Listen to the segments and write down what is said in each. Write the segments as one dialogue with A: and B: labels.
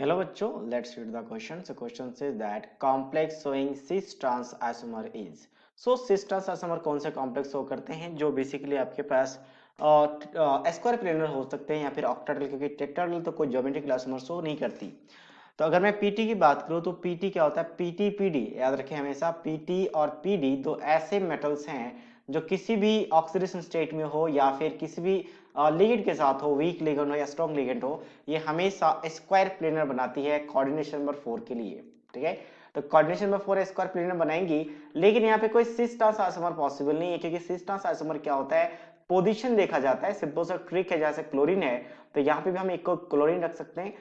A: Hello बच्चों, let's read the question. So question says that complex showing cis trans isomer is. So cis trans isomer कौन से complex show करते हैं जो basically आपके पास square planar हो सकते हैं या फिर ऑक्टाहेड्रल, क्योंकि टेट्राहेड्रल तो कोई ज्योमेट्रिक आइसोमर शो नहीं करती। तो अगर मैं पीटी की बात करूं तो पीटी क्या होता है, पीटी पीडी याद रखें हमेशा, पीटी और पीडी दो ऐसे मेटल्स हैं जो किसी भी ऑक्सीडेशन स्टेट में हो या फिर किसी भी लिगेंड के साथ हो, वीक लिगेंड हो या स्ट्रॉन्ग लिगेंड हो, ये हमेशा स्क्वायर प्लेनर बनाती है कोऑर्डिनेशन नंबर 4 के लिए। ठीक है, तो कोऑर्डिनेशन नंबर 4 स्क्वायर प्लेनर बनाएंगी, लेकिन यहाँ पे कोई सिस ट्रांस आइसोमर पॉसिबल नहीं है, क्योंकि सिस ट्रांस आइसोमर क्या होता है, पोजीशन देखा जाता है। सिंपल सा ट्रिक है, जैसे क्लोरीन है तो यहाँ पे भी हम एक को क्लोरीन रख सकते हैं,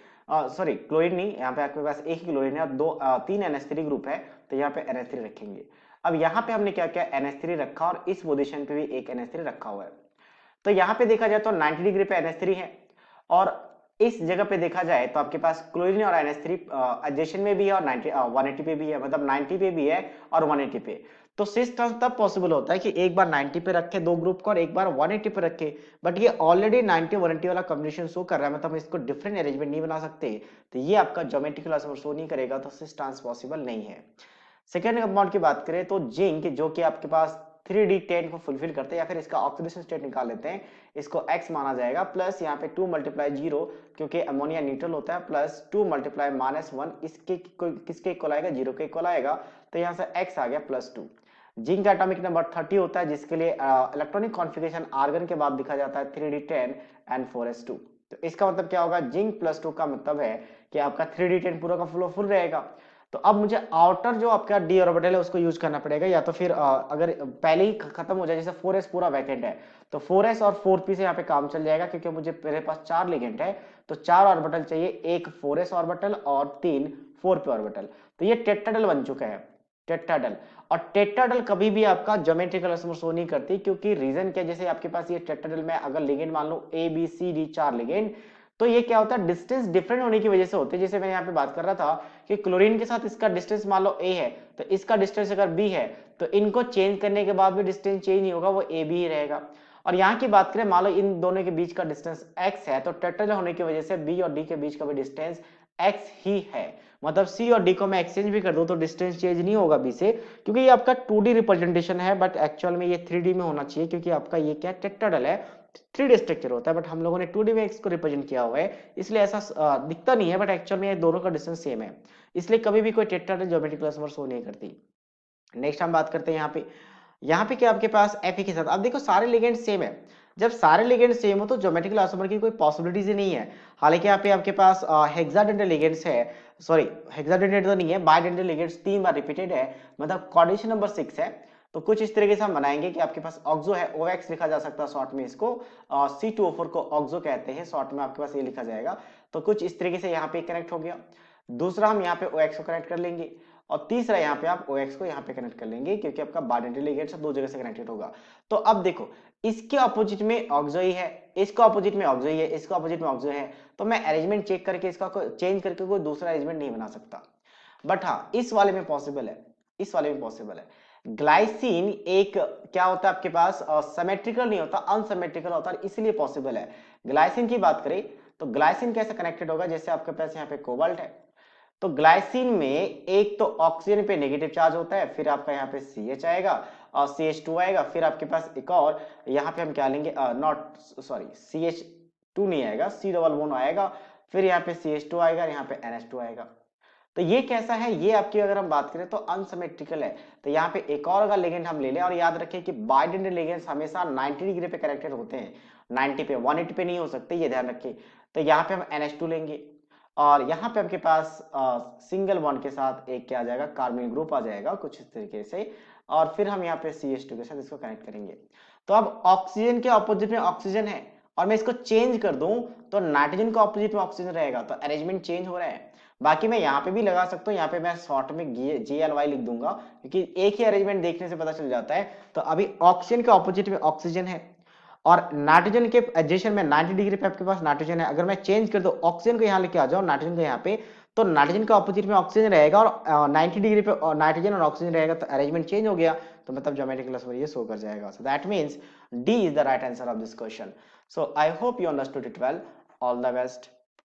A: सॉरी क्लोरीन नहीं, यहाँ पे आपके पास एक ही क्लोरीन है और तीन NH3 ग्रुप है, तो यहाँ पे NH3 रखेंगे। अब यहाँ पे हमने क्या किया, NH3 रखा और इस पोजीशन पे भी एक NH3 रखा हुआ है। तो यहाँ पे देखा जाए तो 90 डिग्री पे NH3 है, और इस जगह पे देखा जाए तो आपके पास क्लोरीन और NH3 एडजेशन में भी है और 180 पे भी है, मतलब 90 पे भी है और 180 पे। तो सिस ट्रांस तब पॉसिबल होता है कि एक बार 90 पे रखे दो ग्रुप को और एक बार 180 पे रखे, बट ये ऑलरेडी 90 180 वाला कॉम्बिनेशन शो कर रहा है, मतलब हम इसको डिफरेंट अरेंजमेंट नहीं बना सकते, तो ये आपका ज्योमेट्रिकल आइसोमर शो नहीं करेगा, तो सिस ट्रांस पॉसिबल नहीं है। सेकेंड कंपाउंड की बात करें तो जिंक, जो कि आपके पास 3D10 को फुलफिल करते हैं, या फिर इसका ऑक्सीडेशन स्टेट निकाल लेते हैं, इसको x माना जाएगा, प्लस यहाँ पे 2 मल्टीप्लाई 0, क्योंकि अमोनिया न्यूट्रल होता है, प्लस 2 मल्टीप्लाई -1, इसके किसके इक्वल आएगा, 0 के इक्वल आएगा, तो यहाँ से x आ गया +2। जिंक का एटॉमिक नंबर 30 होता है, जिसके लिए इलेक्ट्रॉनिक कॉन्फ़िगरेशन आर्गन के बाद दिखा जाता है 3D10 and 4s2। तो इसका मतलब क्या होगा, जिंक +2 का मतलब है कि आपका 3D10 पूरा का फुल रहेगा। तो अब मुझे आउटर जो आपका डी ऑर्बिटल है उसको यूज करना पड़ेगा, या तो फिर अगर पहले ही खत्म हो जाए, जैसे 4s पूरा वैकेंट है, तो 4s और 4p से यहाँ पे काम चल जाएगा, क्योंकि मुझे मेरे पास 4 लिगेंड है, तो 4 ऑर्बिटल चाहिए, एक 4s ऑर्बिटल और 3 4p ऑर्बिटल। तो ये टेट्राहेड्रल बन चुका है, टेट्राहेड्रल। और टेट्राहेड्रल कभी भी आपका ज्योमेट्रिकल आइसोमर शो नहीं करती, क्योंकि रीजन क्या, जैसे आपके पास ये टेट्राहेड्रल में अगर लिगेंड मान लो A B C D 4 legend, तो ये क्या होता है, डिस्टेंस डिफरेंट होने की वजह से होते हैं। जैसे मैंने यहाँ पे बात कर रहा था कि क्लोरीन के साथ इसका डिस्टेंस मान लो a है, तो इसका डिस्टेंस अगर b है, तो इनको चेंज करने के बाद भी डिस्टेंस चेंज नहीं होगा, वो a b ही रहेगा। और यहाँ की बात करें, मान लो इन दोनों के बीच का डिस्टेंस x है, तो टेट्राहेड्रल होने की वजह से b और d के बीच का भी डिस्टेंस x ही है, मतलब c और d को मैं एक्सचेंज भी कर दूं तो डिस्टेंस चेंज नहीं होगा b से, क्योंकि ये आपका 2D रिप्रेजेंटेशन है, बट एक्चुअल में ये 3D में होना चाहिए, क्योंकि आपका ये क्या टेट्राहेड्रल है, 3D स्ट्रक्चर होता है, बट हम लोगों ने 2D में इसको रिप्रेजेंट किया हुआ है, इसलिए ऐसा दिखता नहीं है, बट एक्चुअल में ये दोनों का डिस्टेंस सेम है, इसलिए कभी भी कोई टेट्राहेड्रल ज्योमेट्रिक आइसोमर शो नहीं करती। नेक्स्ट हम बात करते हैं यहाँ पे क्या आपके पास Fe के साथ, अब देखो सारे लिगेंड सेम है, जब सारे लिगेंड सेम हो तो ज्योमेट्रिकल आइसोमर की कोई पॉसिबिलिटीज ही नहीं है। हालांकि यहाँ पे आपके पास हेक्साडेंटल लिगेंड्स है, सॉरी हेक्साडेंटल तो नहीं है, बाइडेंटल लिगेंड्स 3 बार रिपीटेड है, मतलब कोऑर्डिनेशन नंबर 6 है। तो कुछ इस तरीके से हम बनाएंगे कि आपके पास ऑक्सो है, OX लिखा जा सकता है शॉर्ट में, इसको C2O4 को ऑक्सो कहते हैं, शॉर्ट में आपके पास ये लिखा जाएगा। तो कुछ इस तरीके से यहाँ पे कनेक्ट हो गया, दूसरा हम यहाँ पे OX को कनेक्ट कर लेंगे, और तीसरा यहाँ पे आप OX को यहाँ पे कनेक्ट कर लेंगे, क्योंकि आपका बाइडेंटल लिगेंड दो जगह से कनेक्टेड होगा। तो अब देखो, इसके अपोजिट में ऑक्सो ही है, इसका अपोजिट में ऑक्सो ही है, इसका अपोजिट में ऑक्सो है, तो मैं अरेंजमेंट चेक करके इसका चेंज करके कोई दूसरा अरेंजमेंट नहीं बना सकता। बट हाँ, इस वाले में पॉसिबल है, इस वाले में पॉसिबल है। ग्लाइसिन एक क्या होता है आपके पास, सिमेट्रिकल नहीं होता, अनसिमेट्रिकल होता है, इसलिए पॉसिबल है। ग्लाइसिन की बात करें तो ग्लाइसिन कैसे कनेक्टेड होगा, जैसे आपके पास यहाँ पे कोबाल्ट है, तो ग्लाइसिन में एक तो ऑक्सीजन पे नेगेटिव चार्ज होता है, फिर आपका यहाँ पे CH आएगा और CH2 आएगा, फिर आपके पास एक और यहाँ पे हम क्या लेंगे, नॉट सॉरी CH2 नहीं आएगा, C डबल बॉन्ड आएगा, फिर यहाँ पे CH2 आएगा, यहाँ पे NH2 आएगा। तो ये कैसा है, ये आपकी अगर हम बात करें तो अनसिमेट्रिकल है। तो यहाँ पे एक और अगर लिगेंड हम ले लें, और याद रखें कि बाइडेंटल लिगेंड्स हमेशा 90 डिग्री पे कनेक्टेड होते हैं, 90 पे, 180 पे नहीं हो सकते, ये ध्यान रखें। तो यहाँ पे हम NH2 लेंगे, और यहाँ पे आपके पास सिंगल बॉन्ड के साथ एक क्या आ जाएगा, कार्बोनिल ग्रुप आ जाएगा कुछ इस तरीके से, और फिर हम यहाँ पे CH2 के साथ इसको कनेक्ट करेंगे। तो अब ऑक्सीजन के ऑपोजिट में ऑक्सीजन है, और मैं इसको चेंज कर दूं तो नाइट्रोजन के ऑपोजिट में ऑक्सीजन रहेगा, तो अरेंजमेंट चेंज हो रहा है। बाकी मैं यहाँ पे भी लगा सकता हूँ, यहाँ पे मैं शॉर्ट में GLY लिख दूंगा, क्योंकि एक ही अरेंजमेंट देखने से पता चल जाता है। तो अभी ऑक्सीजन के ऑपोजिट में ऑक्सीजन है, और नाइट्रोजन के एडजेशन में 90 डिग्री पे आपके पास नाइट्रोजन है। अगर मैं चेंज कर दूं, ऑक्सीजन को यहाँ लेके आ जाओ, नाइट्रोजन को यहाँ पे, तो नाइट्रोजन के ऑपोजिट में ऑक्सीजन रहेगा, और 90 डिग्री पे नाइट्रोजन और ऑक्सीजन रहेगा, तो अरेंजमेंट चेंज हो गया, तो मतलब ज्योमेट्रिकल आइसोमर ये शो कर जाएगा। So that means D is the right answer of this question. So I hope you understood it well. All the best.